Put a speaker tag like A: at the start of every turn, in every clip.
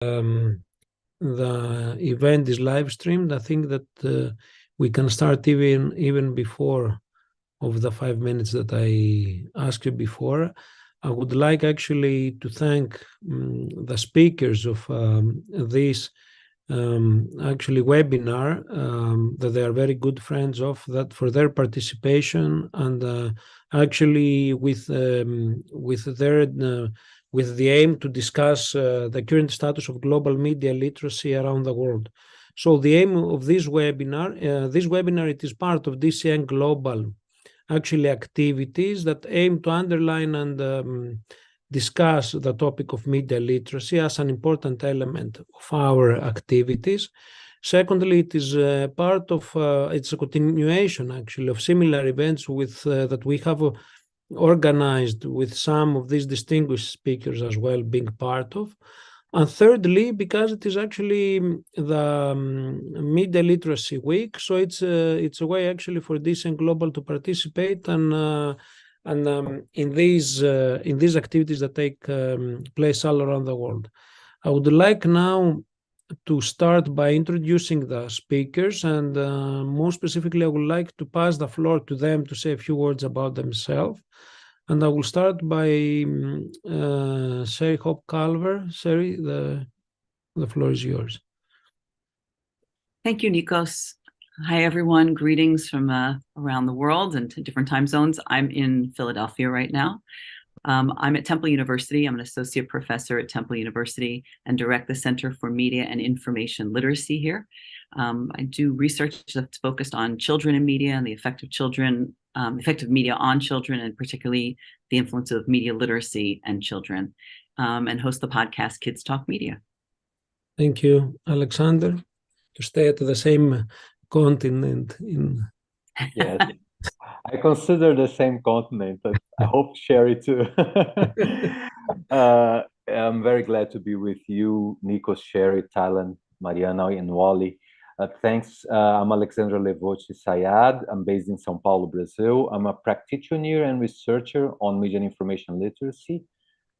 A: the event is live streamed. I think that we can start even before of the 5 minutes that I asked you before. I would like actually to thank the speakers of this actually webinar, that they are very good friends of, that for their participation, and actually with the aim to discuss the current status of global media literacy around the world. So the aim of this webinar, it is part of DCN Global actually activities that aim to underline and discuss the topic of media literacy as an important element of our activities. Secondly, it is part of, it's a continuation actually of similar events with that we have organized with some of these distinguished speakers as well being part of. And thirdly, because it is actually the Media Literacy Week, so it's a way actually for DCN Global to participate and in these activities that take place all around the world. I would like now to start by introducing the speakers, and more specifically, I would like to pass the floor to them to say a few words about themselves. And I will start by Sherri Culver. Sherri, the floor is yours.
B: Thank you, Nikos. Hi, everyone. Greetings from around the world and to different time zones. I'm in Philadelphia right now. I'm at Temple University. I'm an associate professor at Temple University and direct the Center for Media and Information Literacy here. I do research that's focused on children in media and the effect of effective media on children, and particularly the influence of media literacy and children, and host the podcast Kids Talk Media.
A: Thank you, Alexander. To stay at the same continent in.
C: Yes, I consider the same continent. I hope Sherri too. I'm very glad to be with you, Nikos, Sherri, Thailand, Mariana, and Wally. Thanks. I'm Alexandra Levochi Sayad. I'm based in São Paulo, Brazil. I'm a practitioner and researcher on media and information literacy.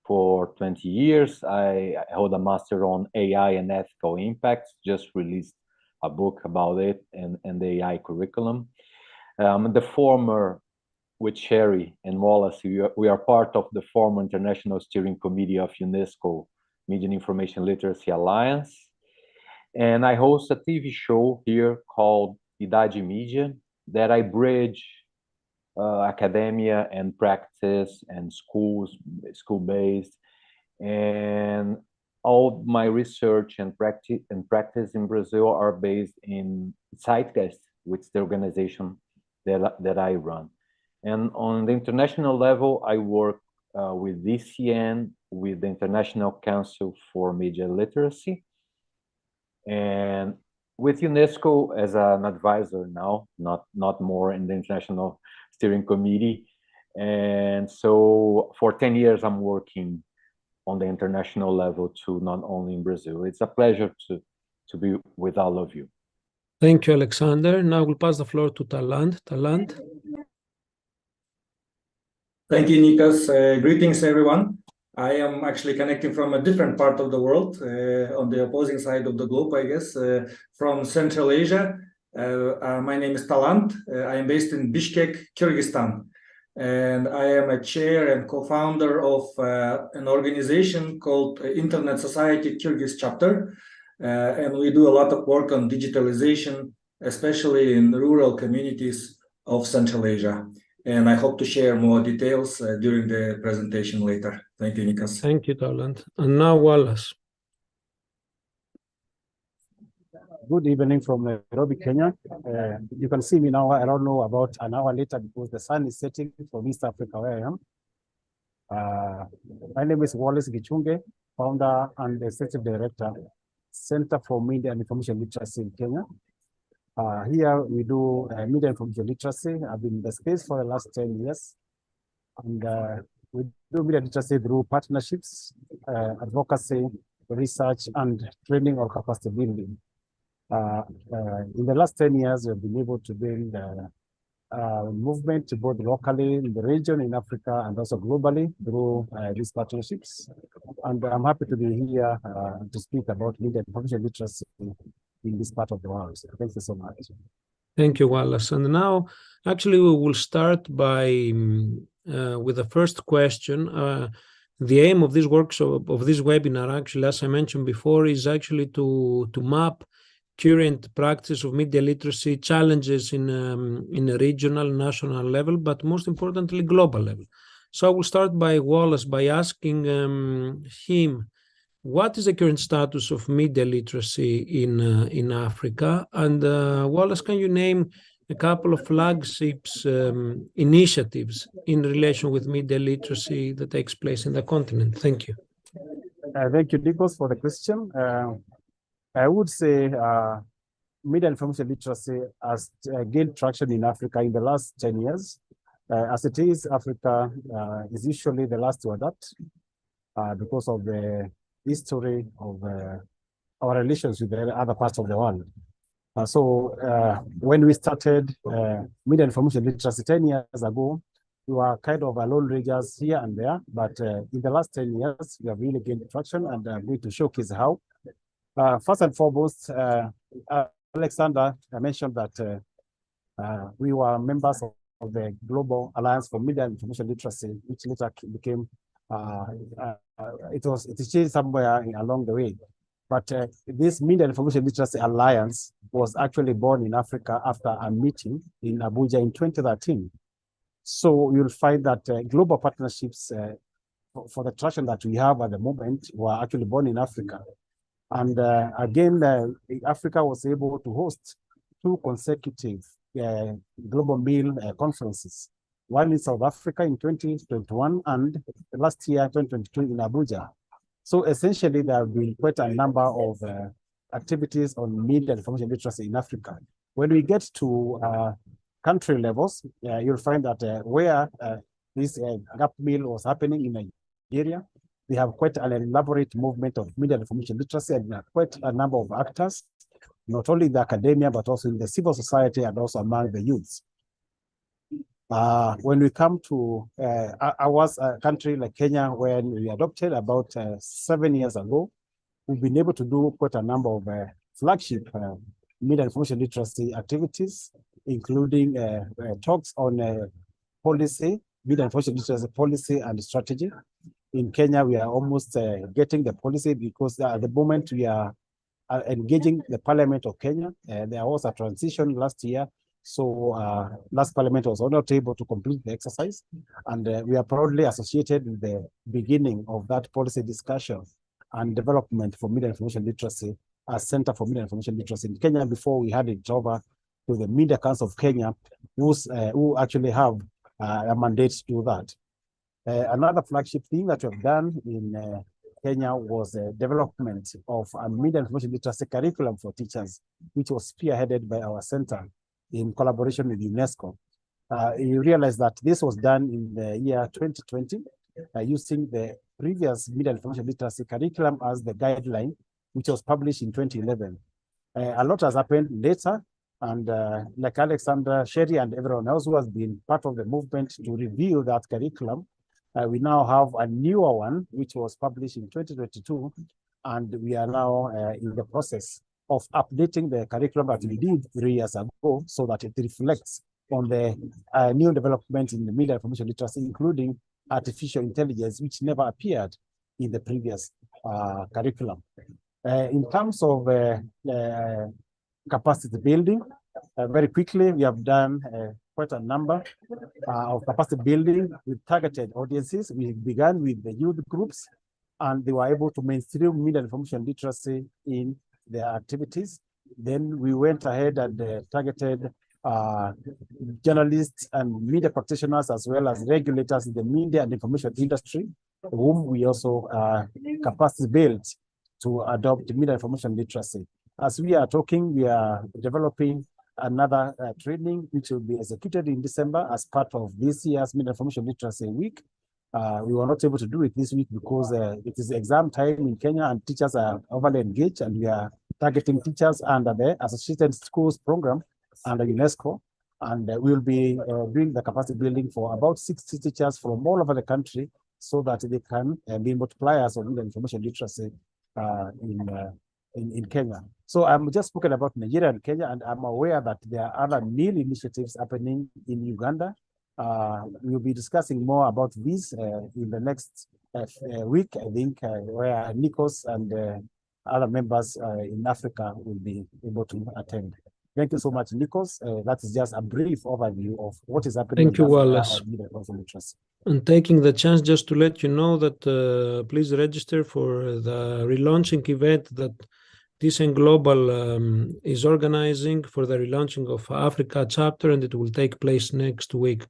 C: For 20 years, I hold a master on AI and ethical impacts, just released a book about it and the AI curriculum. The former, with Sherri and Wallace, we are part of the former International Steering Committee of UNESCO Media and Information Literacy Alliance. And I host a TV show here called Idade Media that I bridge academia and practice and school-based. And all my research and practice in Brazil are based in Zeitgeist, which is the organization that I run. And on the international level, I work with DCN, with the International Council for Media Literacy, and with UNESCO as an advisor now, not more in the International Steering Committee. And so for 10 years, I'm working on the international level too, not only in Brazil. It's a pleasure to be with all of you.
A: Thank you, Alexander. Now we'll pass the floor to Talant. Talant.
D: Thank you, Nikos. Greetings, everyone. I am actually connecting from a different part of the world, on the opposing side of the globe, I guess, from Central Asia. My name is Talant. I am based in Bishkek, Kyrgyzstan. And I am a chair and co-founder of an organization called Internet Society Kyrgyz Chapter. And we do a lot of work on digitalization, especially in rural communities of Central Asia. And I hope to share more details during the presentation later. Thank you, Nikos.
A: Thank you, Talant. And now Wallace.
E: Good evening from Nairobi, Kenya. You can see me now, I don't know, about an hour later because the sun is setting from East Africa where I am. My name is Wallace Gichunge, founder and executive director, Center for Media and Information Literacy in Kenya. Here we do media information literacy. I've been in the space for the last 10 years. And we do media literacy through partnerships, advocacy, research, and training or capacity building. In the last 10 years, we've been able to build movement both locally in the region, in Africa, and also globally through these partnerships. And I'm happy to be here to speak about media and information literacy in this part of the world. So thank you so much.
A: Thank you, Wallace. And now, actually, we will start by with the first question. The aim of this workshop, of this webinar, actually, as I mentioned before, is actually to map current practice of media literacy challenges in a regional, national level, but most importantly, global level. So I will start by Wallace by asking him, what is the current status of media literacy in Africa? And Wallace, can you name a couple of flagships initiatives in relation with media literacy that takes place in the continent? Thank you.
E: Thank you, Nikos, for the question. I would say media information literacy has gained traction in Africa in the last 10 years. As it is, Africa is usually the last to adapt because of the history of our relations with the other parts of the world. So when we started media information literacy 10 years ago, we were kind of lone rangers here and there, but in the last 10 years, we have really gained traction, and I'm going to showcase how. First and foremost, Alexander mentioned that we were members of the Global Alliance for Media and Information Literacy, which later became, it changed somewhere along the way. But this Media and Information Literacy Alliance was actually born in Africa after a meeting in Abuja in 2013. So you'll find that global partnerships for the traction that we have at the moment were actually born in Africa. And again, Africa was able to host 2 consecutive global meal conferences, one in South Africa in 2021 and last year, 2022 in Abuja. So essentially, there have been quite a number of activities on media and information literacy in Africa. When we get to country levels, you'll find that where this gap meal was happening in Nigeria, we have quite an elaborate movement of media and information literacy and quite a number of actors, not only in the academia, but also in the civil society and also among the youths. When we come to our country like Kenya, when we adopted about 7 years ago, we've been able to do quite a number of flagship media and information literacy activities, including talks on policy, media and information literacy policy and strategy. In Kenya, we are almost getting the policy because at the moment we are engaging the Parliament of Kenya. There was a transition last year. So last Parliament was not able to complete the exercise. And we are proudly associated with the beginning of that policy discussion and development for media information literacy as Center for Media Information Literacy in Kenya before we had it over to the Media Council of Kenya, who actually have a mandate to do that. Another flagship thing that we have done in Kenya was the development of a media information literacy curriculum for teachers, which was spearheaded by our center in collaboration with UNESCO. You realize that this was done in the year 2020, using the previous media information literacy curriculum as the guideline, which was published in 2011. A lot has happened later, and like Alexander, Sherri, and everyone else who has been part of the movement to review that curriculum, we now have a newer one, which was published in 2022, and we are now in the process of updating the curriculum that we did 3 years ago so that it reflects on the new development in the media information literacy, including artificial intelligence, which never appeared in the previous curriculum. In terms of capacity building, very quickly, we have done quite a number of capacity building with targeted audiences. We began with the youth groups, and they were able to mainstream media information literacy in their activities. Then we went ahead and targeted journalists and media practitioners, as well as regulators in the media and information industry, whom we also capacity built to adopt media information literacy. As we are talking, we are developing another training, which will be executed in December as part of this year's Media Information Literacy Week. We were not able to do it this week because it is exam time in Kenya and teachers are overly engaged, and we are targeting teachers under the Associated Schools program under UNESCO. And we will be doing the capacity building for about 60 teachers from all over the country so that they can be multipliers of media information literacy in Kenya. So I'm just spoken about Nigeria and Kenya, and I'm aware that there are other new initiatives happening in Uganda. We'll be discussing more about this in the next week, I think, where Nikos and other members in Africa will be able to attend. Thank you so much, Nikos. That is just a brief overview of what is happening.
A: Thank you, Wallace. And taking the chance just to let you know that please register for the relaunching event that TCN Global is organizing for the relaunching of Africa chapter, and it will take place next week.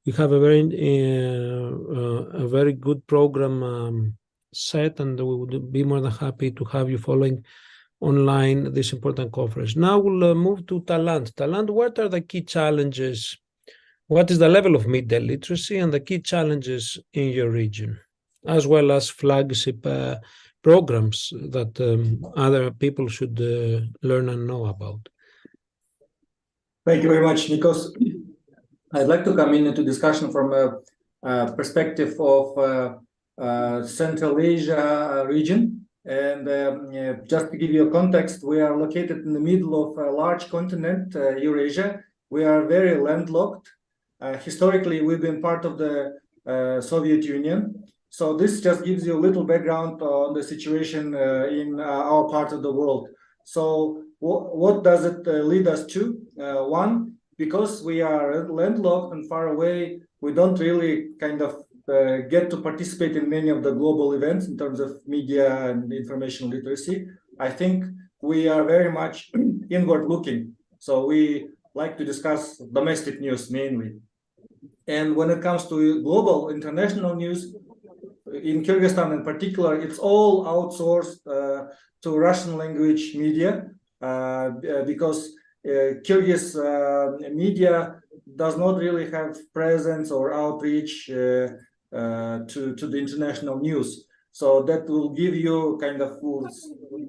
A: We have a very good program set, and we would be more than happy to have you following online this important conference. Now we'll move to Talant. Talant, what are the key challenges? What is the level of media literacy and the key challenges in your region, as well as flagship programs that other people should learn and know about?
D: Thank you very much, Nikos. I'd like to come into discussion from a perspective of Central Asia region. And just to give you a context, we are located in the middle of a large continent, Eurasia. We are very landlocked. Historically, we've been part of the Soviet Union. So this just gives you a little background on the situation in our part of the world. So what does it lead us to? One, because we are landlocked and far away, we don't really kind of get to participate in many of the global events in terms of media and information literacy. I think we are very much inward looking. So we like to discuss domestic news mainly. And when it comes to global international news, in Kyrgyzstan in particular, it's all outsourced to Russian language media because Kyrgyz media does not really have presence or outreach to the international news. So that will give you kind of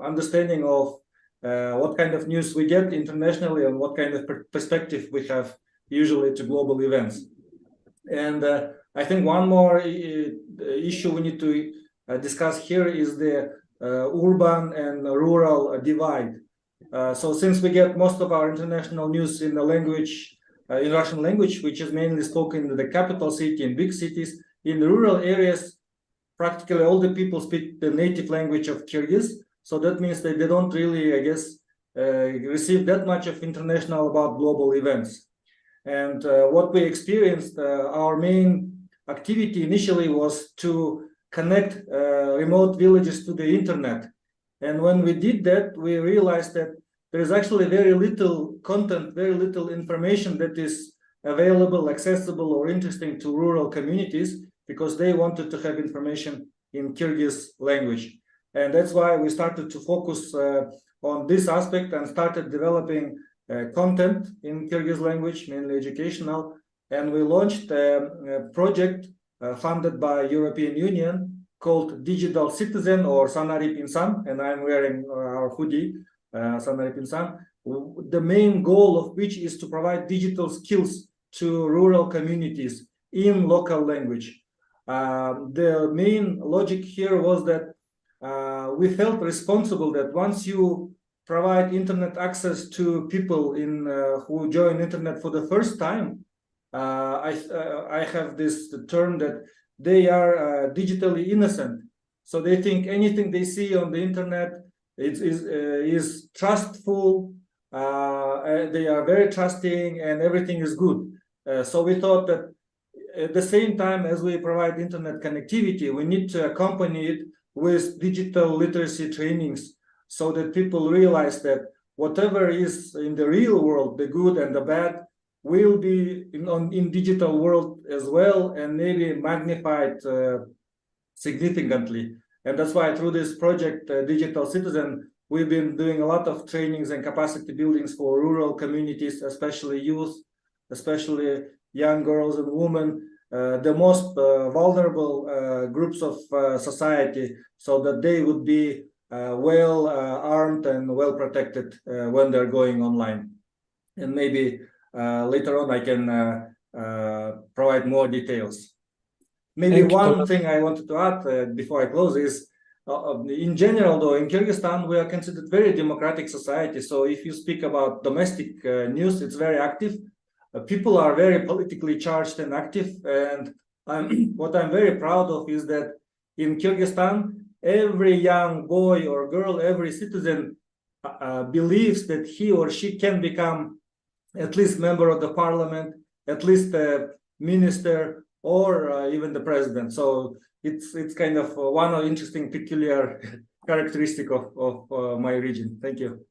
D: understanding of what kind of news we get internationally and what kind of perspective we have usually to global events. And I think one more issue we need to discuss here is the urban and rural divide. So since we get most of our international news in the language, in Russian language, which is mainly spoken in the capital city and big cities, in the rural areas, practically all the people speak the native language of Kyrgyz. So that means that they don't really, I guess, receive that much of international about global events. And what we experienced, our main activity initially was to connect remote villages to the internet. And when we did that, we realized that there is actually very little content, very little information that is available, accessible, or interesting to rural communities because they wanted to have information in Kyrgyz language. And that's why we started to focus on this aspect and started developing content in Kyrgyz language, mainly educational. And we launched a project funded by European Union called Digital Citizen or Sanarip Insan, and I'm wearing our hoodie, Sanarip Insan. The main goal of which is to provide digital skills to rural communities in local language. The main logic here was that we felt responsible that once you provide internet access to people who join internet for the first time, I have this term that they are digitally innocent. So they think anything they see on the internet is trustful. They are very trusting and everything is good. So we thought that at the same time as we provide internet connectivity, we need to accompany it with digital literacy trainings so that people realize that whatever is in the real world, the good and the bad, will be in digital world as well and maybe magnified significantly. And that's why through this project, Digital Citizen, we've been doing a lot of trainings and capacity buildings for rural communities, especially youth, especially young girls and women, the most vulnerable groups of society, so that they would be well armed and well protected when they're going online. And maybe later on I can provide more details. Maybe
A: Thank you,
D: one thing I wanted to add before I close is, in general, though, in Kyrgyzstan, we are considered very democratic society. So if you speak about domestic news, it's very active. People are very politically charged and active. And what I'm very proud of is that in Kyrgyzstan, every young boy or girl, every citizen believes that he or she can become at least member of the parliament, at least a minister, or even the president. So it's kind of one interesting peculiar characteristic of my region. Thank you.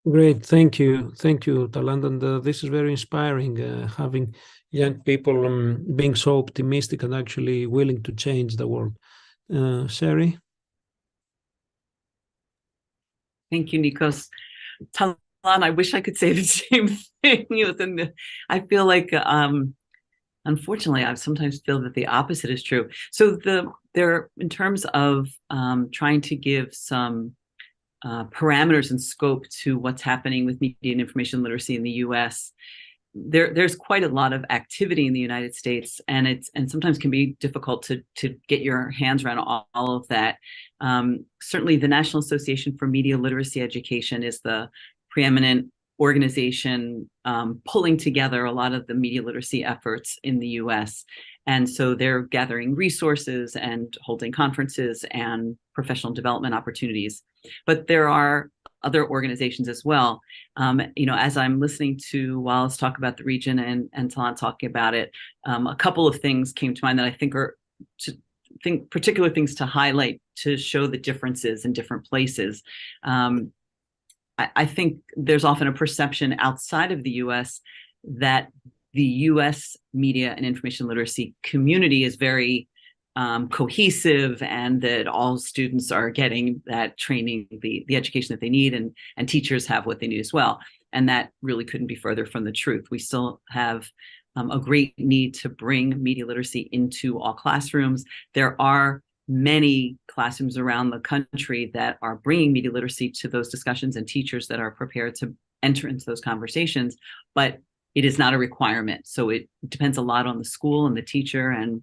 A: Great, thank you, Talant, and this is very inspiring. Having young people being so optimistic and actually willing to change the world. Sherri?
B: Thank you, Nikos. Talant, I wish I could say the same thing. I feel like, unfortunately, I sometimes feel that the opposite is true. So there, in terms of trying to give some parameters and scope to what's happening with media and information literacy in the U.S., there's quite a lot of activity in the United States, and sometimes can be difficult to get your hands around all of that. Certainly, the National Association for Media Literacy Education is the preeminent organization pulling together a lot of the media literacy efforts in the U.S. And so they're gathering resources and holding conferences and professional development opportunities. But there are other organizations as well. As I'm listening to Wallace talk about the region and Talant talking about it, a couple of things came to mind that I think are particular things to highlight to show the differences in different places. I think there's often a perception outside of the U.S. that the U.S. media and information literacy community is very cohesive, and that all students are getting that training, the education that they need, and teachers have what they need as well. And that really couldn't be further from the truth. We still have a great need to bring media literacy into all classrooms. There are many classrooms around the country that are bringing media literacy to those discussions, and teachers that are prepared to enter into those conversations, but it is not a requirement. So it depends a lot on the school and the teacher and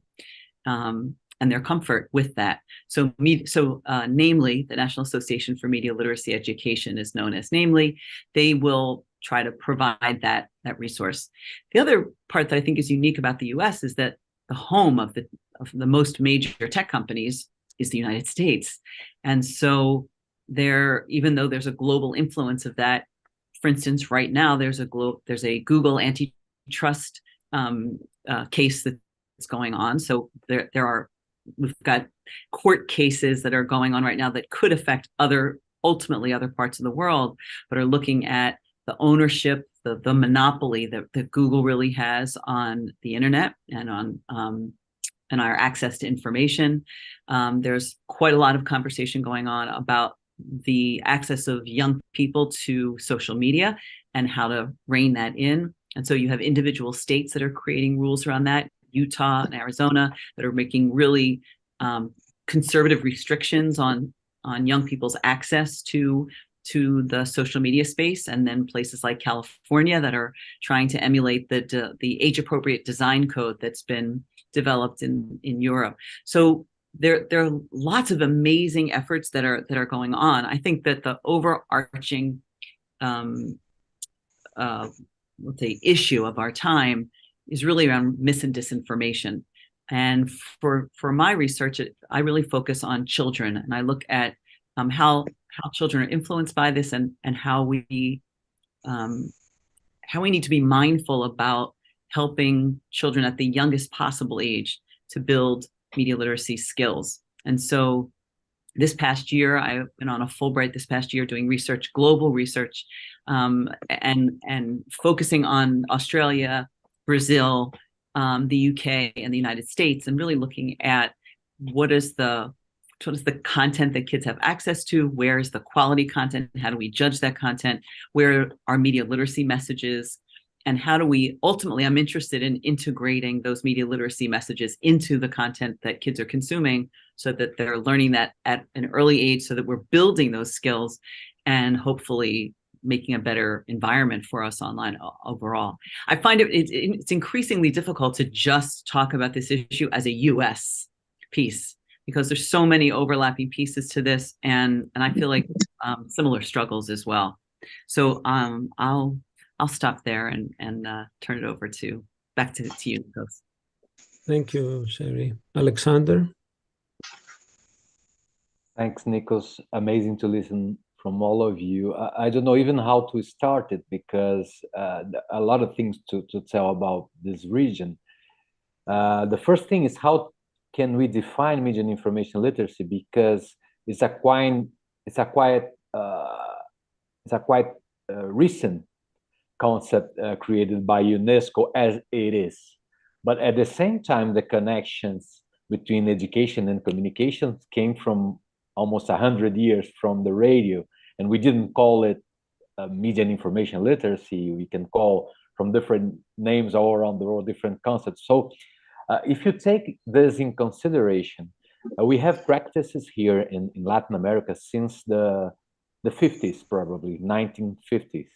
B: their comfort with that. So namely, the National Association for Media Literacy Education is known as NAMELY. They will try to provide that resource. The other part that I think is unique about the US is that the home of the most major tech companies is the United States. And so even though there's a global influence of that, for instance, right now there's a Google antitrust case that's going on. So we've got court cases that are going on right now that could affect ultimately other parts of the world, but are looking at the ownership, the monopoly that Google really has on the internet and on and our access to information. There's quite a lot of conversation going on about the access of young people to social media and how to rein that in. And so you have individual states that are creating rules around that, Utah and Arizona, that are making really conservative restrictions on young people's access to the social media space, and then places like California that are trying to emulate the age-appropriate design code that's been developed in Europe. So there are lots of amazing efforts that are going on. I think that the overarching issue of our time is really around mis and disinformation. And for my research, I really focus on children, and I look at how children are influenced by this, and how we need to be mindful about helping children at the youngest possible age to build media literacy skills. And so this past year, I've been on a Fulbright this past year doing research, global research, and focusing on Australia, Brazil, the UK, and the United States, and really looking at what is the content that kids have access to, where is the quality content, how do we judge that content, where are media literacy messages, and how do we ultimately, I'm interested in integrating those media literacy messages into the content that kids are consuming, so that they're learning that at an early age, so that we're building those skills and hopefully making a better environment for us online overall. I find it's increasingly difficult to just talk about this issue as a US piece, because there's so many overlapping pieces to this, and I feel like similar struggles as well. So I'll stop there and turn it over back to you, Nikos.
A: Thank you, Sherri. Alexander?
C: Thanks, Nikos. Amazing to listen from all of you. I don't know even how to start it, because a lot of things to tell about this region. The first thing is, how can we define media and information literacy? Because it's a quite recent concept created by UNESCO as it is. But at the same time, the connections between education and communications came from almost 100 years from the radio, and we didn't call it media and information literacy. We can call from different names all around the world, different concepts. So if you take this in consideration, we have practices here in Latin America since the 50s, probably 1950s,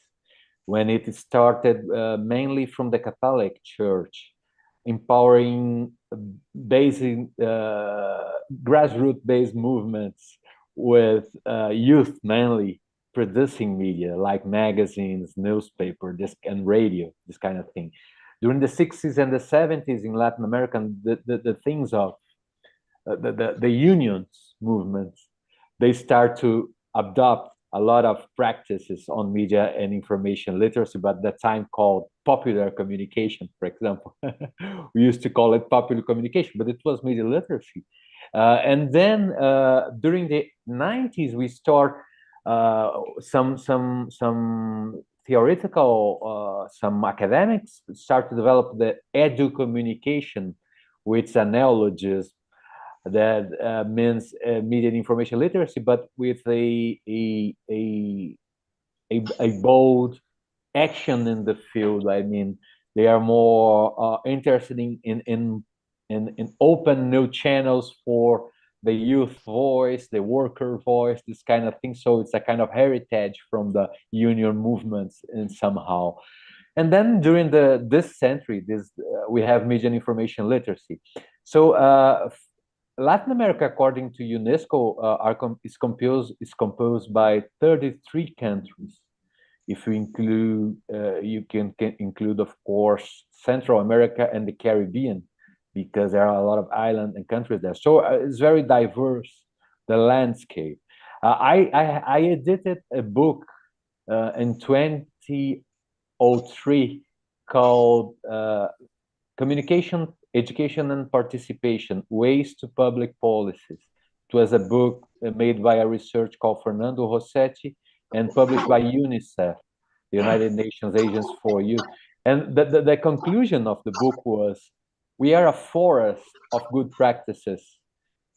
C: when it started mainly from the Catholic Church, empowering basic grassroots-based movements with youth mainly producing media like magazines, newspaper, and radio, this kind of thing. During the 60s and the 70s in Latin America, the things of the unions movements, they start to adopt a lot of practices on media and information literacy, but at that time called popular communication, for example. We used to call it popular communication, but it was media literacy. And then during the 90s, we start some theoretical, some academics start to develop the edu communication, which is a neologism that means media and information literacy, but with a bold action in the field. I mean, they are more interested in open new channels for the youth voice, the worker voice, this kind of thing. So it's a kind of heritage from the union movements and somehow. And then during this century, we have media and information literacy. So Latin America, according to UNESCO, is composed by 33 countries. If you include, you can include, of course, Central America and the Caribbean, because there are a lot of islands and countries there. So it's very diverse, the landscape. I edited a book in 2003 called Communication, Education and Participation, Ways to Public Policies. It was a book made by a researcher called Fernando Rossetti and published by UNICEF, the United Nations Agency for Youth. And the conclusion of the book was, we are a forest of good practices,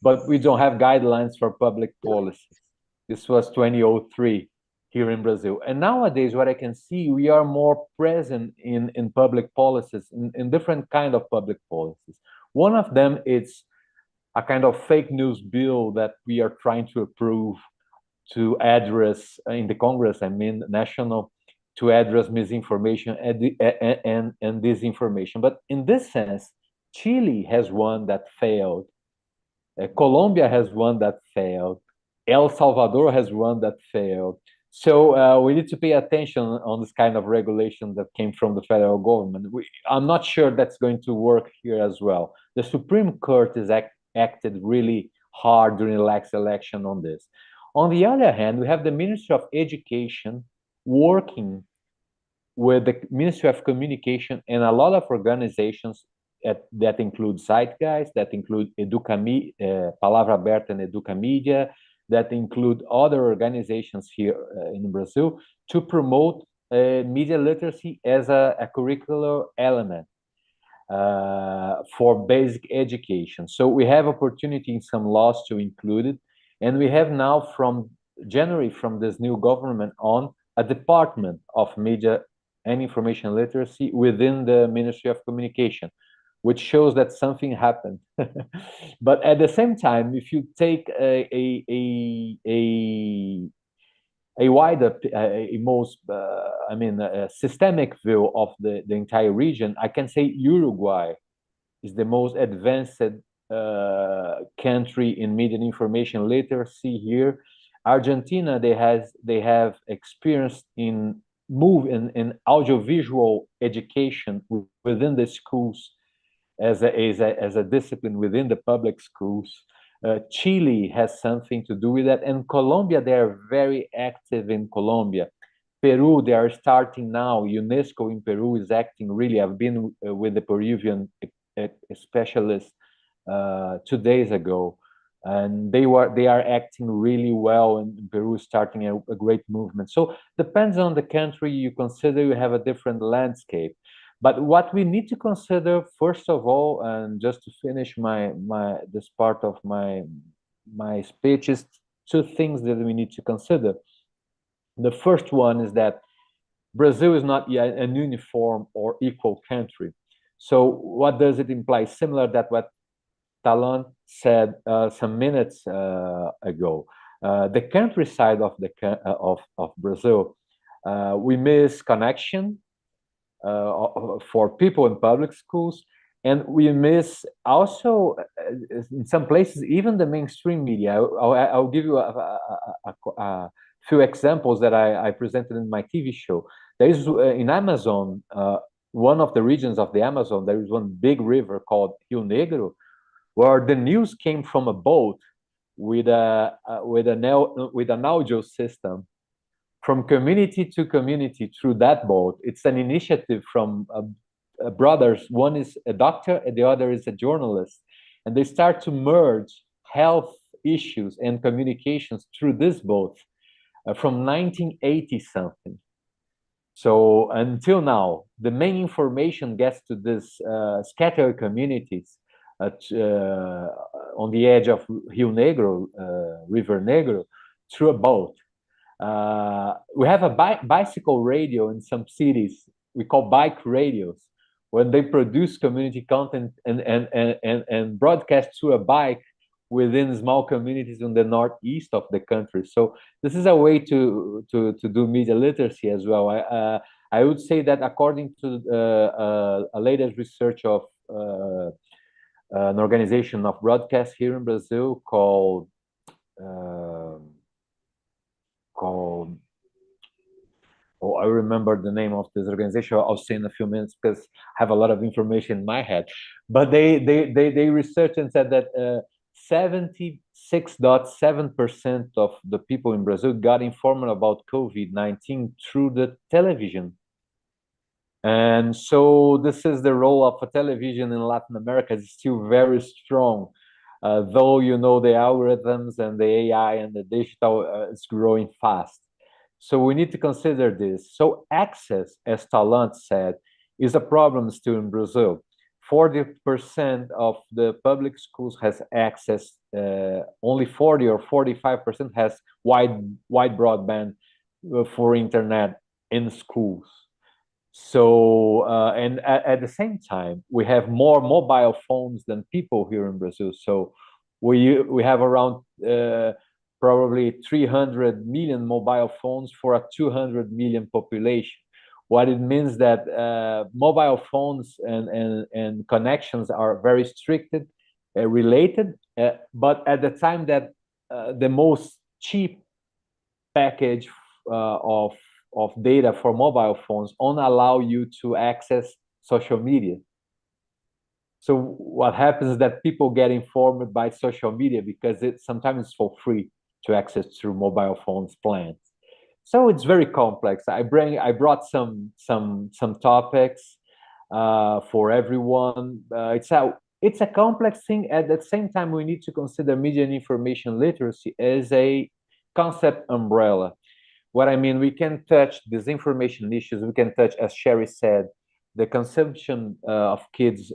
C: but we don't have guidelines for public policies. This was 2003 here in Brazil. And nowadays, what I can see, we are more present in public policies, in different kind of public policies. One of them is a kind of fake news bill that we are trying to approve to address in the Congress, I mean, national, to address misinformation and disinformation. But in this sense, Chile has one that failed. Colombia has one that failed. El Salvador has one that failed. So we need to pay attention on this kind of regulation that came from the federal government. I'm not sure that's going to work here as well. The Supreme Court has acted really hard during the last election on this. On the other hand, we have the Ministry of Education working with the Ministry of Communication and a lot of organizations that include Zeitgeist, that include Palavra Aberta and Educamedia, that include other organizations here in Brazil, to promote media literacy as a curricular element for basic education. So we have opportunity in some laws to include it, and we have now from January, from this new government on, a Department of Media and Information Literacy within the Ministry of Communication, which shows that something happened. But at the same time, if you take a a wider, a most, a systemic view of the entire region, I can say Uruguay is the most advanced country in media and information literacy here. Argentina, they have experience in audiovisual education within the schools as a discipline within the public schools. Chile has something to do with that, and Colombia, they are very active in Colombia. Peru, they are starting now. UNESCO in Peru is acting really. I've been with the Peruvian specialist 2 days ago, and they are acting really well, and Peru is starting a great movement. So depends on the country you consider, you have a different landscape. But what we need to consider, first of all, and just to finish this part of my speech, is two things that we need to consider. The first one is that Brazil is not yet an uniform or equal country. So what does it imply? Similar to what Talon said some minutes ago. The countryside of Brazil, we miss connection for people in public schools, and we miss also in some places even the mainstream media. I'll give you a few examples that I presented in my TV show. There is in Amazon, one of the regions of the Amazon, there is one big river called Rio Negro, where the news came from a boat with an audio system from community to community through that boat. It's an initiative from brothers. One is a doctor and the other is a journalist. And they start to merge health issues and communications through this boat from 1980 something. So until now, the main information gets to this scattered communities on the edge of Rio Negro, River Negro, through a boat. We have a bicycle radio in some cities. We call bike radios, when they produce community content and broadcast through a bike within small communities in the northeast of the country. So this is a way to do media literacy as well. I would say that according to a latest research of an organization of broadcast here in Brazil called I remember the name of this organization. I'll say in a few minutes because I have a lot of information in my head. But they researched and said that 76.7% of the people in Brazil got informed about COVID-19 through the television. And so this is the role of a television in Latin America is still very strong. Though, you know, the algorithms and the AI and the digital is growing fast. So we need to consider this. So access, as Talant said, is a problem still in Brazil. 40% of the public schools has access, only 40 or 45% has wide broadband for internet in schools. So, and at the same time, we have more mobile phones than people here in Brazil. So we have around probably 300 million mobile phones for a 200 million population. What it means that mobile phones and connections are very restricted, related, but at the time that the most cheap package of data for mobile phones only allow you to access social media. So what happens is that people get informed by social media because sometimes it's for free to access through mobile phones plans. So it's very complex. I brought some topics for everyone. It's a complex thing. At the same time, we need to consider media and information literacy as a concept umbrella. What I mean, we can touch disinformation issues. We can touch, as Sherri said, the consumption of kids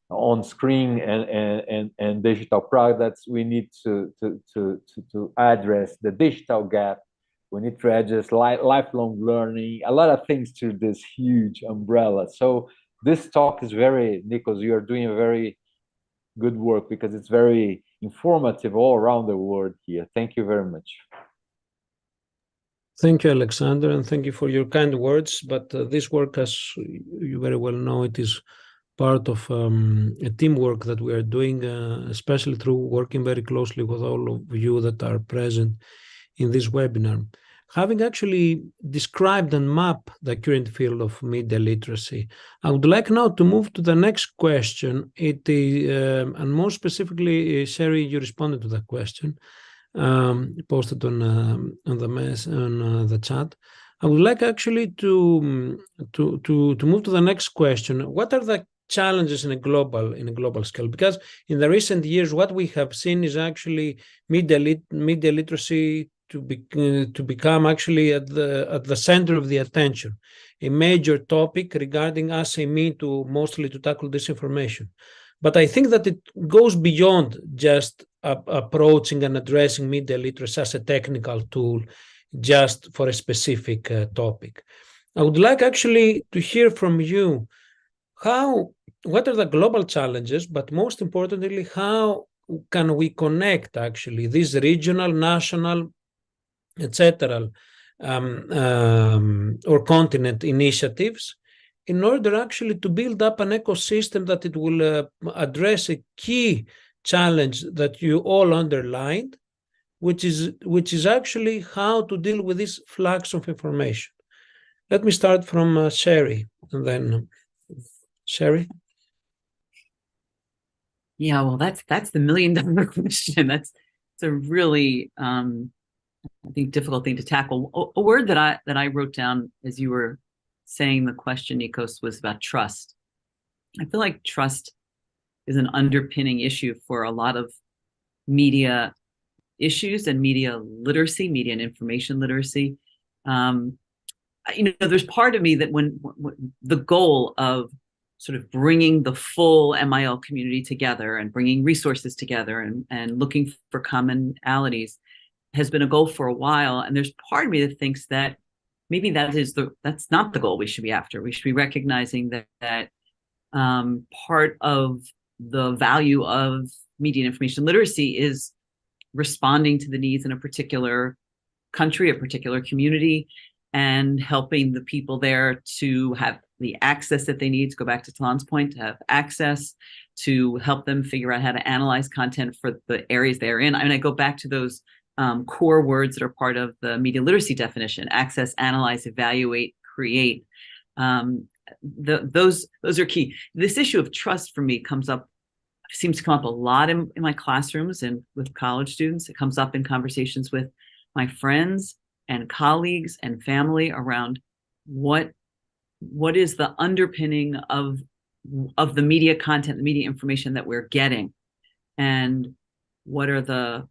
C: on screen and digital products. We need to address the digital gap. We need to address lifelong learning, a lot of things through this huge umbrella. So this talk is very, Nikos, you are doing a very good work because it's very informative all around the world here. Thank you very much.
A: Thank you, Alexander, and thank you for your kind words. But this work, as you very well know, it is part of a teamwork that we are doing, especially through working very closely with all of you that are present in this webinar. Having actually described and mapped the current field of media literacy, I would like now to move to the next question. It is, and more specifically, Sherri, you responded to that question. Posted on the chat. I would like actually to move to the next question. What are the challenges in a global scale? Because in the recent years, what we have seen is actually media literacy to become actually at the center of the attention, a major topic regarding us a mean to mostly to tackle disinformation. But I think that it goes beyond just approaching and addressing media literacy as a technical tool just for a specific topic. I would like actually to hear from you what are the global challenges, but most importantly, how can we connect actually these regional, national, etc., or continent initiatives in order actually to build up an ecosystem that it will address a key challenge that you all underlined, which is actually how to deal with this flux of information. Let me start from Sherri, and then Sherri.
B: Yeah, well, that's the $1,000,000 question. It's a really I think difficult thing to tackle. A word that I wrote down as you were saying the question, Nikos, was about trust. I feel like trust is an underpinning issue for a lot of media issues and media literacy, media and information literacy. There's part of me that when the goal of sort of bringing the full MIL community together and bringing resources together and looking for commonalities has been a goal for a while. And there's part of me that thinks that maybe that's not the goal we should be after. We should be recognizing that part of the value of media and information literacy is responding to the needs in a particular country, a particular community, and helping the people there to have the access that they need, to go back to Talan's point, to have access, to help them figure out how to analyze content for the areas they're in. I mean, I go back to those core words that are part of the media literacy definition: access, analyze, evaluate, create. Those are key. This issue of trust for me seems to come up a lot in my classrooms and with college students. It comes up in conversations with my friends and colleagues and family around what is the underpinning of the media content, the media information that we're getting, and what are the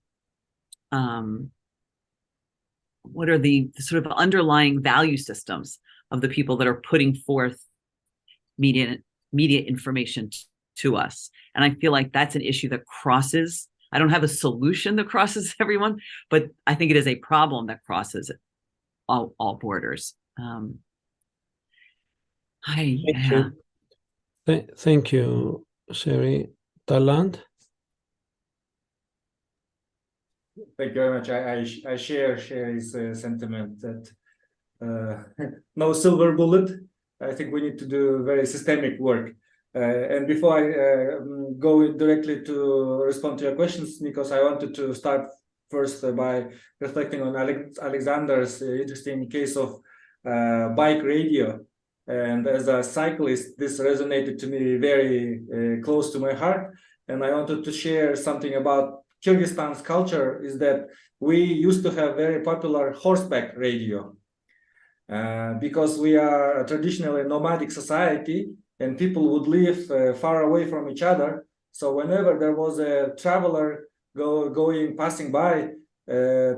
B: sort of underlying value systems of the people that are putting forth media information to us. And I feel like that's an issue that crosses. I don't have a solution that crosses everyone, but I think it is a problem that crosses all borders.
A: Thank you, Sherri. Talan?
D: Thank you very much. I share Sherri's sentiment that no silver bullet. I think we need to do very systemic work. And before I go directly to respond to your questions, Nikos, I wanted to start first by reflecting on Alexander's interesting case of bike radio. And as a cyclist, this resonated to me very close to my heart. And I wanted to share something about Kyrgyzstan's culture, is that we used to have very popular horseback radio. Because we are a traditionally nomadic society, and people would live far away from each other. So whenever there was a traveler passing by,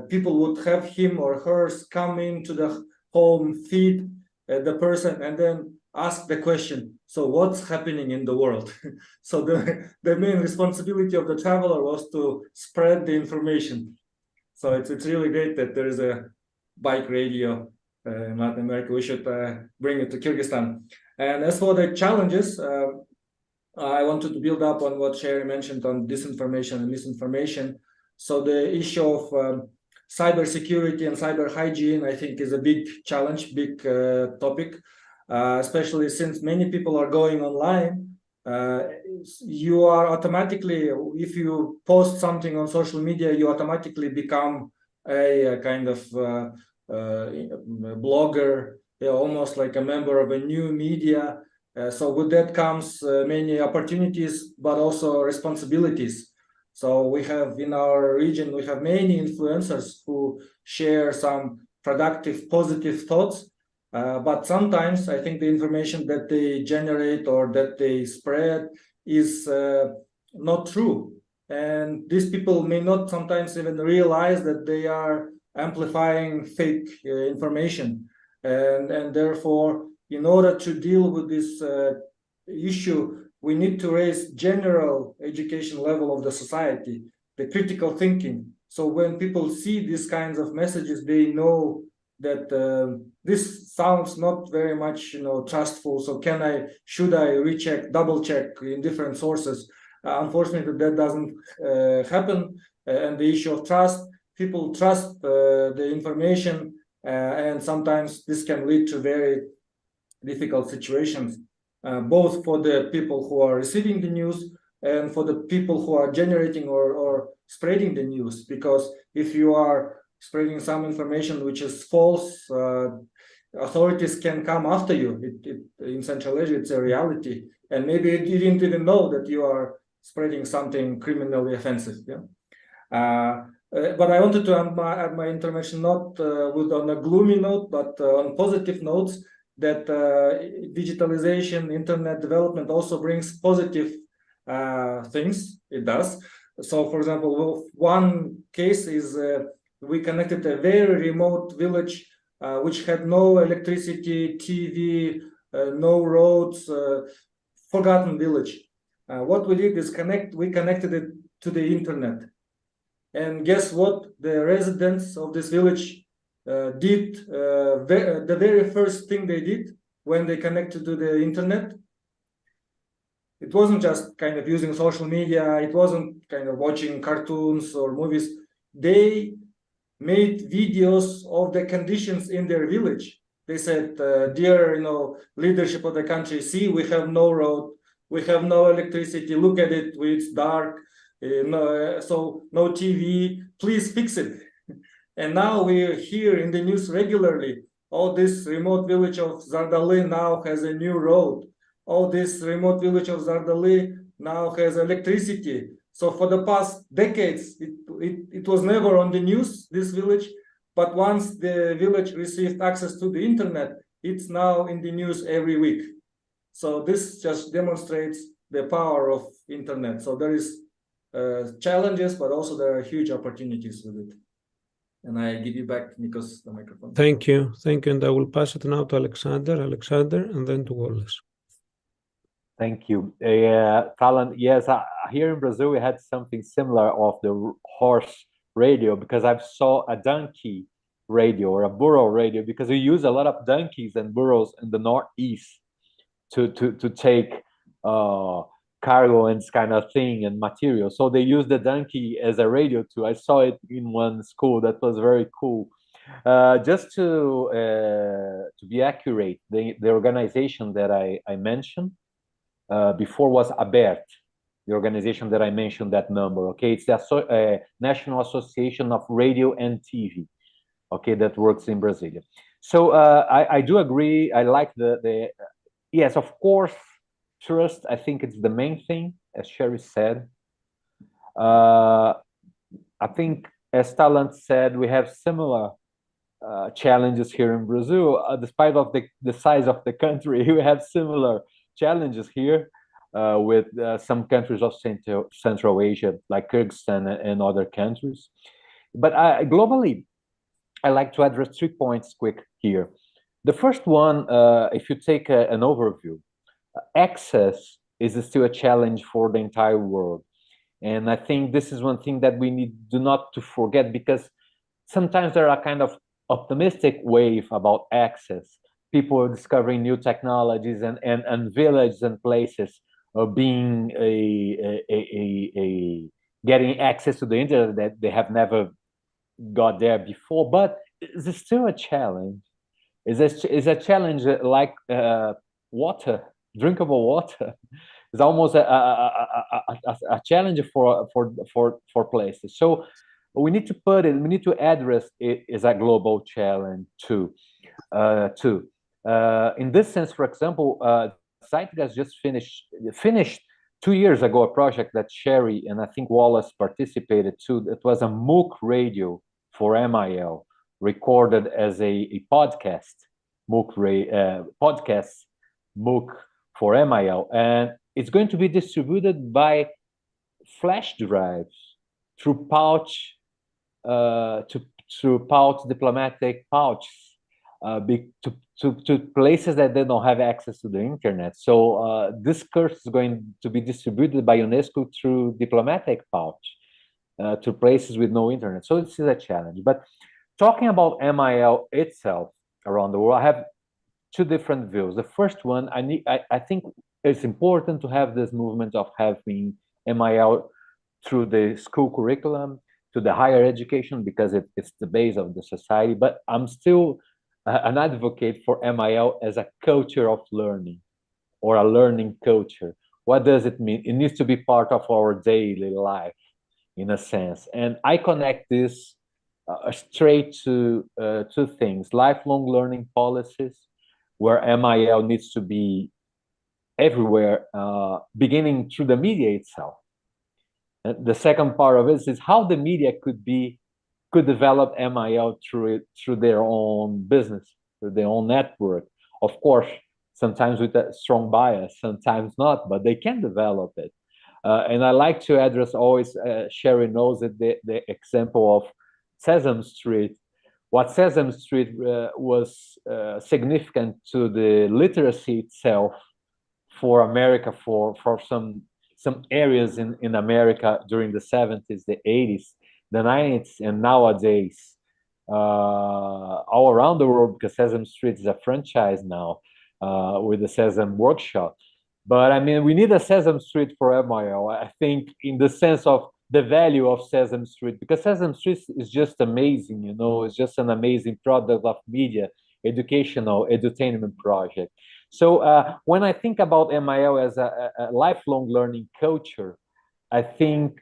D: people would have him or hers come into the home, feed the person, and then ask the question, so what's happening in the world? So the main responsibility of the traveler was to spread the information. So it's really great that there is a bike radio in Latin America. We should bring it to Kyrgyzstan. And as for the challenges, I wanted to build up on what Sherri mentioned on disinformation and misinformation. So the issue of cybersecurity and cyber hygiene, I think, is a big challenge, big topic, especially since many people are going online. You are automatically, if you post something on social media, you automatically become a kind of blogger, almost like a member of a new media. So with that comes many opportunities, but also responsibilities. So we have in our region, we have many influencers who share some productive, positive thoughts. But sometimes I think the information that they generate or that they spread is not true. And these people may not sometimes even realize that they are amplifying fake information. And therefore, in order to deal with this issue, we need to raise general education level of the society, the critical thinking. So when people see these kinds of messages, they know that this sounds not very much, trustful. So should I recheck, double check in different sources? Unfortunately, that doesn't happen. And the issue of trust, people trust the information, and sometimes this can lead to very difficult situations, both for the people who are receiving the news and for the people who are generating or spreading the news. Because if you are spreading some information which is false, authorities can come after you. In Central Asia, it's a reality. And maybe you didn't even know that you are spreading something criminally offensive. But I wanted to add my intervention not on a gloomy note, but on positive notes, that digitalization, internet development also brings positive things. It does. So, for example, one case is we connected a very remote village which had no electricity, TV, no roads, forgotten village. What we did is we connected it to the internet. And guess what? The residents of this village did the very first thing they did when they connected to the internet. It wasn't just kind of using social media. It wasn't kind of watching cartoons or movies. They made videos of the conditions in their village. They said, dear, leadership of the country, see, we have no road, we have no electricity. Look at it, it's dark. So no TV. Please fix it. And now we hear in the news regularly, this remote village of Zardali now has a new road. This remote village of Zardali now has electricity. So for the past decades, it was never on the news, this village. But once the village received access to the internet, it's now in the news every week. So this just demonstrates the power of internet. So there is challenges, but also there are huge opportunities with it. And I give you back, Nikos, the microphone.
A: Thank you. And I will pass it now to Alexander, and then to Wallace.
C: Thank you. Talan, yes, here in Brazil, we had something similar of the horse radio, because I saw a donkey radio or a burro radio, because we use a lot of donkeys and burros in the Northeast to take cargo and this kind of thing and material. So they use the donkey as a radio too. I saw it in one school. That was very cool. Just to be accurate, the organization that I mentioned before was ABERT, the organization that I mentioned that number. Okay, it's the National Association of Radio and TV. Okay, that works in Brasilia. So I do agree. I like the yes, of course. Trust, I think it's the main thing, as Sherri said. I think, as Talan said, we have similar challenges here in Brazil. Despite of the size of the country, we have similar challenges here with some countries of Central Asia, like Kyrgyzstan and other countries. But globally, I like to address 3 points quick here. The first one, if you take an overview, access is still a challenge for the entire world. And I think this is one thing that we do not to forget, because sometimes there are kind of optimistic wave about access. People are discovering new technologies and villages and places being getting access to the internet that they have never got there before, but it's still a challenge. It's a challenge like water, drinkable water. It's almost a challenge for places. So we need to put it. We need to address it as a global challenge too. In this sense, for example, Zeitgeist just finished 2 years ago a project that Sherri and I think Wallace participated to. It was a MOOC radio for MIL, recorded as a podcast MOOC for MIL, and it's going to be distributed by flash drives through diplomatic pouches to places that they don't have access to the internet. So this course is going to be distributed by UNESCO through diplomatic pouch to places with no internet. So this is a challenge. But talking about MIL itself around the world, I have two different views. The first one, I think it's important to have this movement of having MIL through the school curriculum to the higher education, because it's the base of the society. But I'm still an advocate for MIL as a culture of learning, or a learning culture. What does it mean? It needs to be part of our daily life, in a sense. And I connect this straight to two things: lifelong learning policies, where MIL needs to be everywhere, beginning through the media itself. And the second part of it is how the media could develop MIL through their own business, through their own network. Of course, sometimes with a strong bias, sometimes not, but they can develop it. And I like to address always, Sherri knows it, the example of Sesame Street. What Sesame Street was significant to the literacy itself for America, for some areas in America during the 70s, the 80s, the 90s, and nowadays, all around the world, because Sesame Street is a franchise now with the Sesame Workshop. But I mean, we need a Sesame Street for MIL, I think, in the sense of the value of Sesame Street, because Sesame Street is just amazing, you know, it's just an amazing product of media, educational, edutainment project. So when I think about MIL as a lifelong learning culture, I think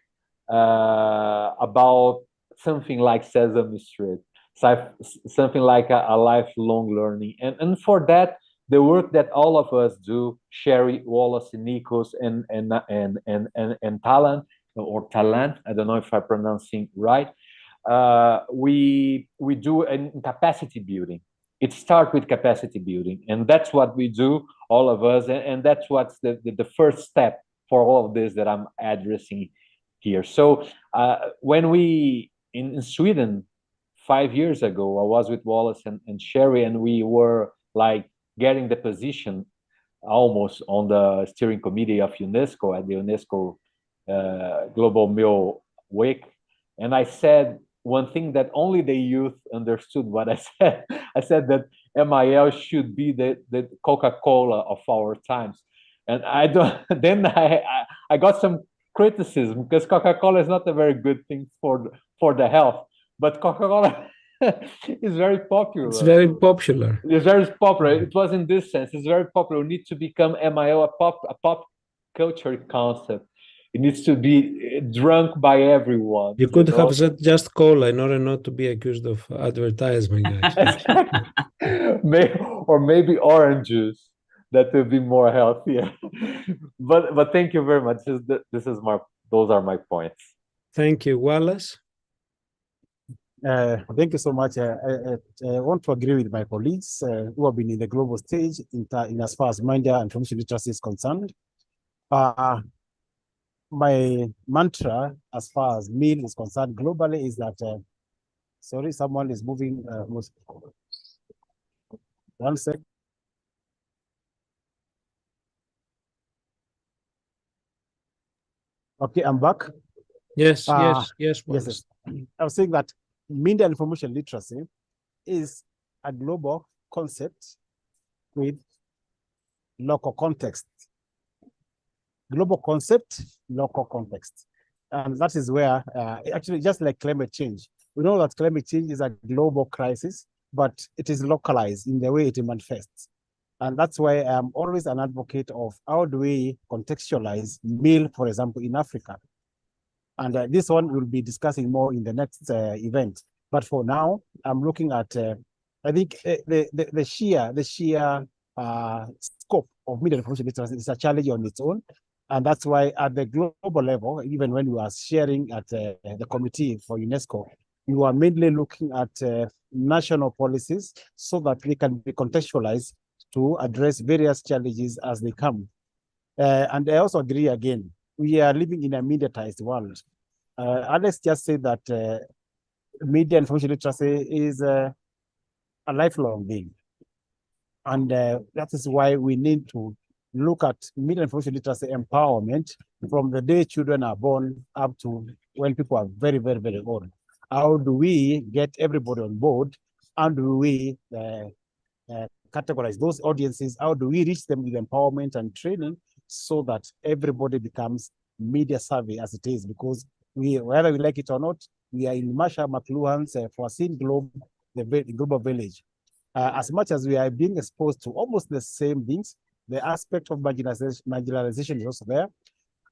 C: about something like Sesame Street, something like a lifelong learning. And for that, the work that all of us do, Sherri, Wallace, and Nikos, and Talan, or Talant, I don't know if I'm pronouncing right, we do in capacity building. It starts with capacity building, and that's what we do, all of us, and that's what's the first step for all of this that I'm addressing here. So when we, in Sweden, 5 years ago, I was with Wallace and Sherri, and we were like getting the position almost on the steering committee of UNESCO at the UNESCO Global Meal Week. And I said one thing that only the youth understood what I said. I said that MIL should be the Coca-Cola of our times. And I don't. Then I got some criticism, because Coca-Cola is not a very good thing for the health, but Coca-Cola is very popular.
A: It's very popular.
C: It's very popular. It was in this sense. It's very popular. We need to become MIL a pop culture concept. It needs to be drunk by everyone.
A: You could have said just cola in order not to be accused of advertisement, guys.
C: Or maybe orange juice. That will be more healthier. But thank you very much. Those are my points.
A: Thank you, Wallace.
E: Thank you so much. I want to agree with my colleagues who have been in the global stage in as far as media and information literacy is concerned. My mantra as far as meal is concerned globally is that, sorry, someone is moving. 1 sec. Okay, I'm back.
A: Yes,
E: Wallace.
A: yes.
E: I was saying that media and information literacy is a global concept with local context. Global concept, local context. And that is where, actually, just like climate change, We know that climate change is a global crisis, but it is localized in the way it manifests. And that's why I'm always an advocate of how do we contextualize meal, for example, in Africa. And this one we'll be discussing more in the next event. But for now, I'm looking at, I think the sheer scope of media information literacy is a challenge on its own. And that's why at the global level, even when we are sharing at the committee for UNESCO, you are mainly looking at national policies so that they can be contextualized to address various challenges as they come. And I also agree again, we are living in a mediatized world. Alex just said that media information literacy is a lifelong thing. And that is why we need to look at media information literacy empowerment from the day children are born up to when people are very, very, very old. How do we get everybody on board? How do we categorize those audiences? How do we reach them with empowerment and training so that everybody becomes media savvy as it is? Because whether we like it or not, we are in Masha McLuhan's foreseen globe, the global village. As much as we are being exposed to almost the same things, the aspect of marginalization is also there.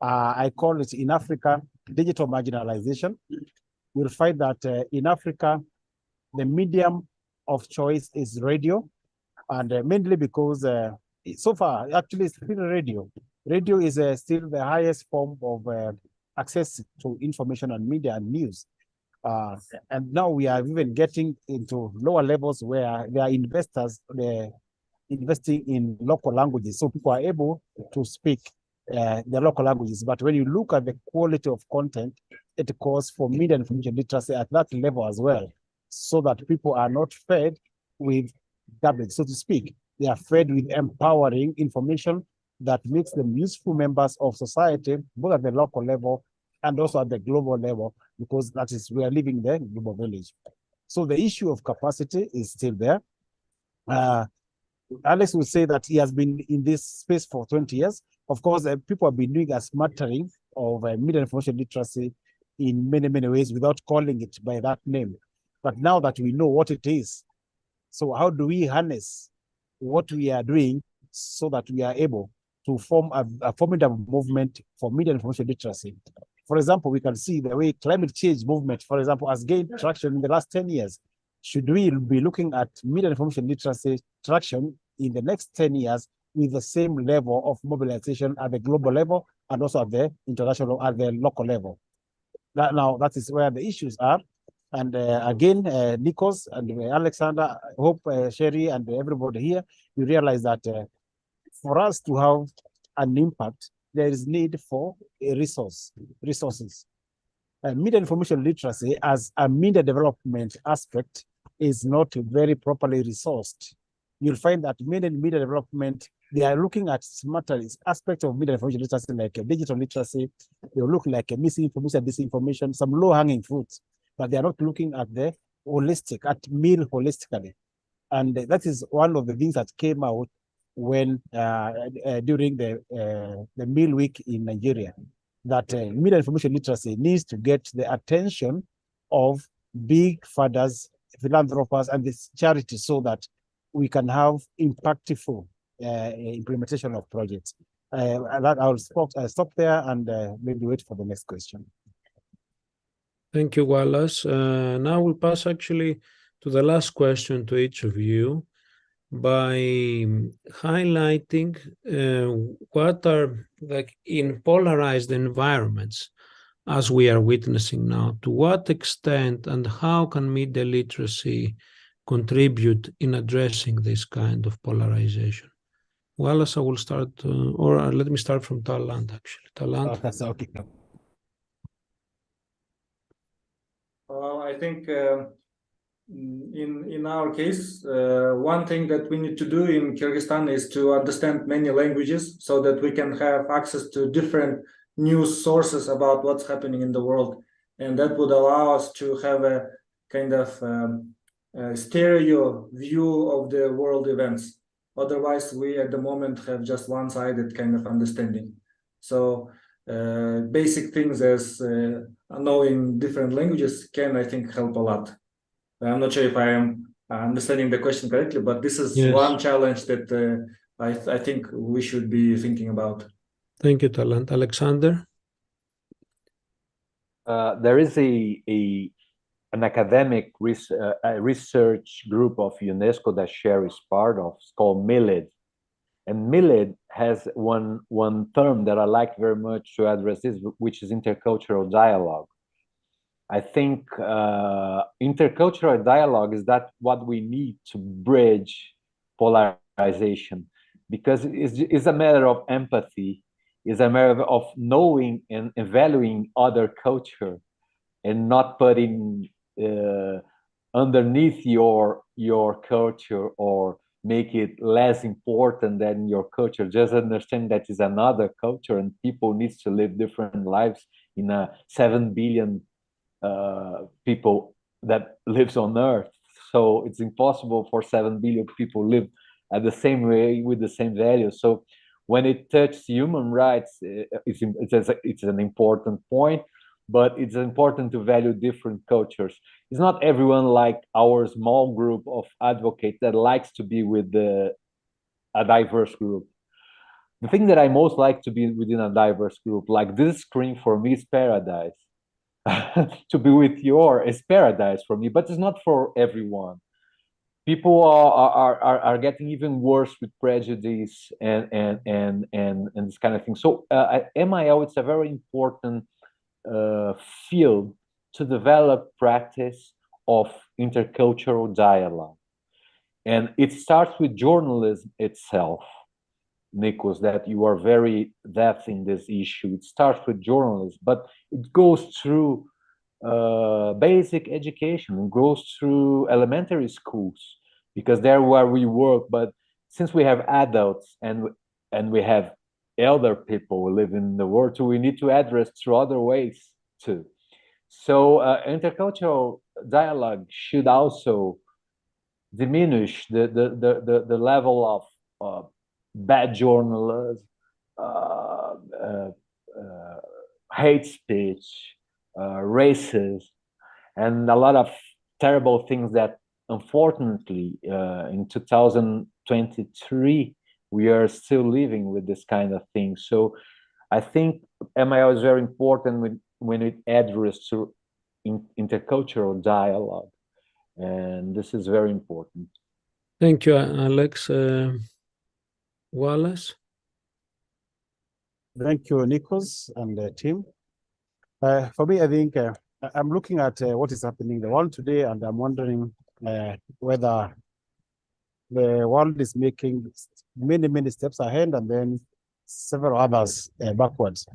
E: I call it in Africa, digital marginalization. You'll find that in Africa, the medium of choice is radio, and mainly because so far, actually, it's still radio. Radio is still the highest form of access to information and media and news. And now we are even getting into lower levels where there are investors investing in local languages. So people are able to speak the local languages. But when you look at the quality of content, it calls for media and information literacy at that level as well, so that people are not fed with garbage, so to speak. They are fed with empowering information that makes them useful members of society, both at the local level and also at the global level, because that is, we are living there in the global village. So the issue of capacity is still there. Alex will say that he has been in this space for 20 years. Of course, people have been doing a smattering of media information literacy in many, many ways without calling it by that name. But now that we know what it is, so how do we harness what we are doing so that we are able to form a formidable movement for media information literacy? For example, we can see the way climate change movement, for example, has gained traction in the last 10 years. Should we be looking at media information literacy traction in the next 10 years with the same level of mobilization at the global level and also at the international, at the local level? That is where the issues are. And again, Nikos and Alexander, I hope Sherri and everybody here, you realize that for us to have an impact, there is need for resources. Media information literacy as a media development aspect is not very properly resourced. You'll find that media development, they are looking at smarter aspects of media information literacy, like digital literacy. They look like misinformation, disinformation, some low-hanging fruits, but they are not looking at the holistic, at meal holistically. And that is one of the things that came out when during the meal week in Nigeria, that media information literacy needs to get the attention of big fathers, philanthropists, and this charity, so that we can have impactful implementation of projects. I'll stop there and maybe wait for the next question.
A: Thank you, Wallace. Now we'll pass actually to the last question to each of you by highlighting what are, like, in polarized environments as we are witnessing now, to what extent and how can media literacy contribute in addressing this kind of polarization? Wallace, I will start, or let me start from Talant, actually. Talant.
E: Oh, that's okay.
D: Well, I think in our case, one thing that we need to do in Kyrgyzstan is to understand many languages so that we can have access to different news sources about what's happening in the world. And that would allow us to have a kind of stereo view of the world events. Otherwise, we at the moment have just one-sided kind of understanding. So basic things as knowing different languages can, I think, help a lot. I'm not sure if I am understanding the question correctly, but this is one challenge that I think we should be thinking about.
A: Thank you, Talant. Alexander?
C: There is an academic research group of UNESCO that Sherri is part of. It's called MILID. And MILID has one term that I like very much to address this, which is intercultural dialogue. I think intercultural dialogue is that what we need to bridge polarization, because it's a matter of empathy, it's a matter of knowing and valuing other culture, and not putting underneath your culture or make it less important than your culture. Just understand that is another culture, and people need to live different lives in a 7 billion people that lives on Earth. So it's impossible for 7 billion people live at the same way with the same values. So when it touches human rights, it's an important point, but it's important to value different cultures. It's not everyone like our small group of advocates that likes to be with a diverse group. The thing that I most like to be within a diverse group, like this screen for me is paradise. To be with your is paradise for me, but it's not for everyone. People are getting even worse with prejudice and this kind of thing. So MIL, it's a very important field to develop practice of intercultural dialogue, and it starts with journalism itself. Nikos, that you are very depth in this issue. It starts with journalism, but it goes through basic education, it goes through elementary schools, because they're where we work. But since we have adults and we have elder people who live in the world too, we need to address through other ways too. So intercultural dialogue should also diminish the level of bad journalism, hate speech, racism, and a lot of terrible things that, unfortunately, in 2023, we are still living with this kind of thing. So I think MIL is very important when it addresses to intercultural dialogue, and this is very important.
A: Thank you, Alex. Wallace?
E: Thank you, Nikos and the team. For me, I think I'm looking at what is happening in the world today, and I'm wondering whether the world is making many steps ahead and then several others backwards.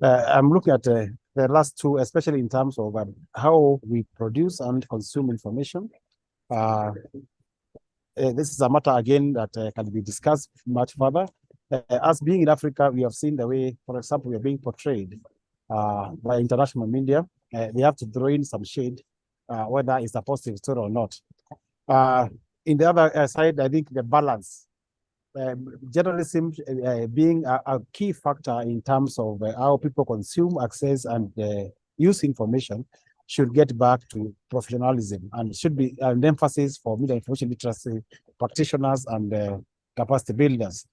E: I'm looking at the last two, especially in terms of how we produce and consume information. This is a matter, again, that can be discussed much further. As being in Africa, we have seen the way, for example, we are being portrayed by international media. They have to throw in some shade, whether it's a positive story or not. In the other side, I think the balance, journalism being a key factor in terms of how people consume, access, and use information, should get back to professionalism, and should be an emphasis for media information literacy practitioners and capacity builders.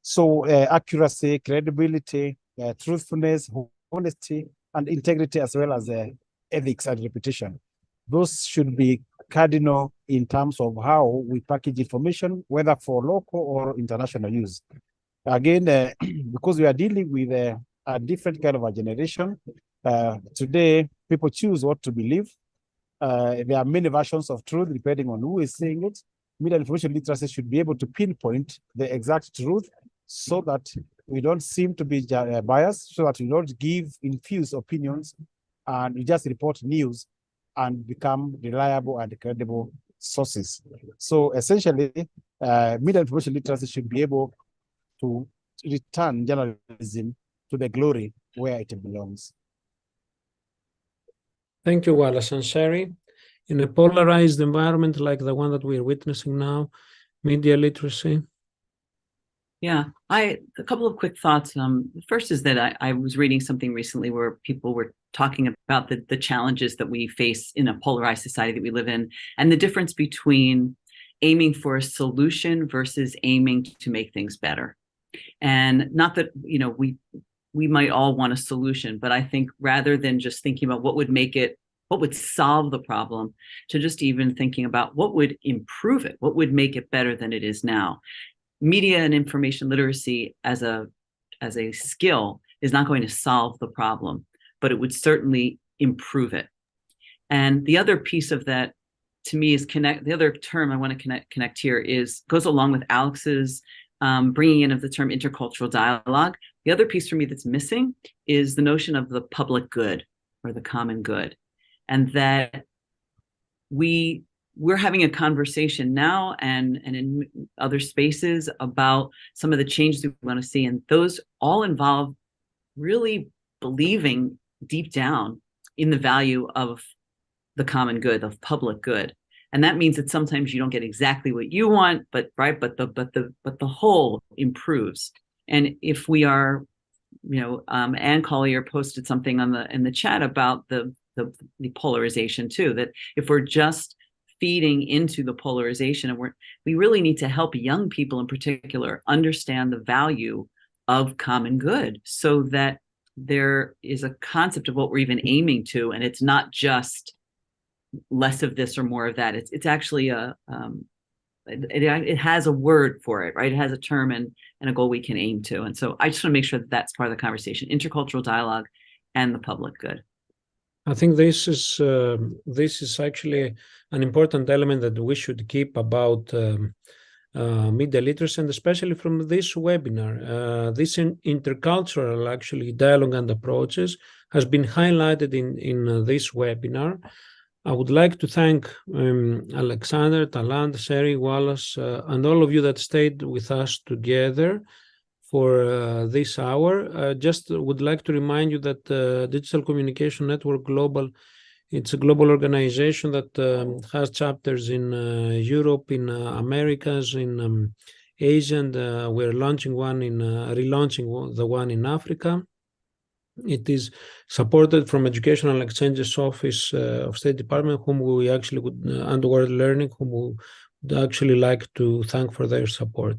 E: So accuracy, credibility, truthfulness, honesty, and integrity, as well as ethics and reputation. Those should be cardinal in terms of how we package information, whether for local or international use. Again, because we are dealing with a different kind of a generation, today people choose what to believe. There are many versions of truth depending on who is saying it. Media information literacy should be able to pinpoint the exact truth, so that we don't seem to be biased, so that we don't infuse opinions, and we just report news and become reliable and credible sources. So essentially, media information literacy should be able to return journalism to the glory where it belongs.
A: Thank you, Wallace and Sherri. In a polarized environment like the one that we're witnessing now, media literacy?
B: Yeah, a couple of quick thoughts. First is that I was reading something recently where people were talking about the challenges that we face in a polarized society that we live in, and the difference between aiming for a solution versus aiming to make things better. And not that, you know, we might all want a solution, but I think rather than just thinking about what would solve the problem, to just even thinking about what would improve it, what would make it better than it is now. Media and information literacy as a skill is not going to solve the problem, but it would certainly improve it. And the other piece of that, to me, is the other term I want to connect here goes along with Alex's bringing in of the term intercultural dialogue. The other piece for me that's missing is the notion of the public good or the common good, and that we're having a conversation now and in other spaces about some of the changes we want to see. And those all involve really believing deep down in the value of the common good, of public good. And that means that sometimes you don't get exactly what you want, but the whole improves. And if we are, you know, Ann Collier posted something in the chat about the polarization too, that if we're just feeding into the polarization, and we really need to help young people in particular understand the value of common good, so that there is a concept of what we're even aiming to, and it's not just less of this or more of that. It's actually it has a word for it, right? It has a term and a goal we can aim to. And so I just want to make sure that that's part of the conversation: intercultural dialogue and the public good.
A: I think this is actually an important element that we should keep about media literacy, and especially from this webinar. This intercultural actually dialogue and approaches has been highlighted in this webinar. I would like to thank Alexander, Talant, Sherri, Wallace, and all of you that stayed with us together for this hour. Just would like to remind you that Digital Communication Network Global, it's a global organization that has chapters in Europe, in Americas, in Asia, and we're relaunching the one in Africa. It is supported from Educational Exchanges Office of State Department, whom we actually would, and World Learning, whom we would actually like to thank for their support.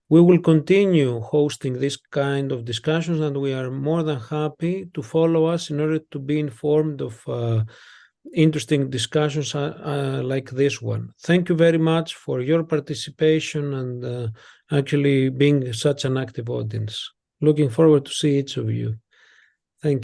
A: We will continue hosting this kind of discussions, and we are more than happy to follow us in order to be informed of interesting discussions like this one. Thank you very much for your participation and actually being such an active audience. Looking forward to see each of you. Thank you.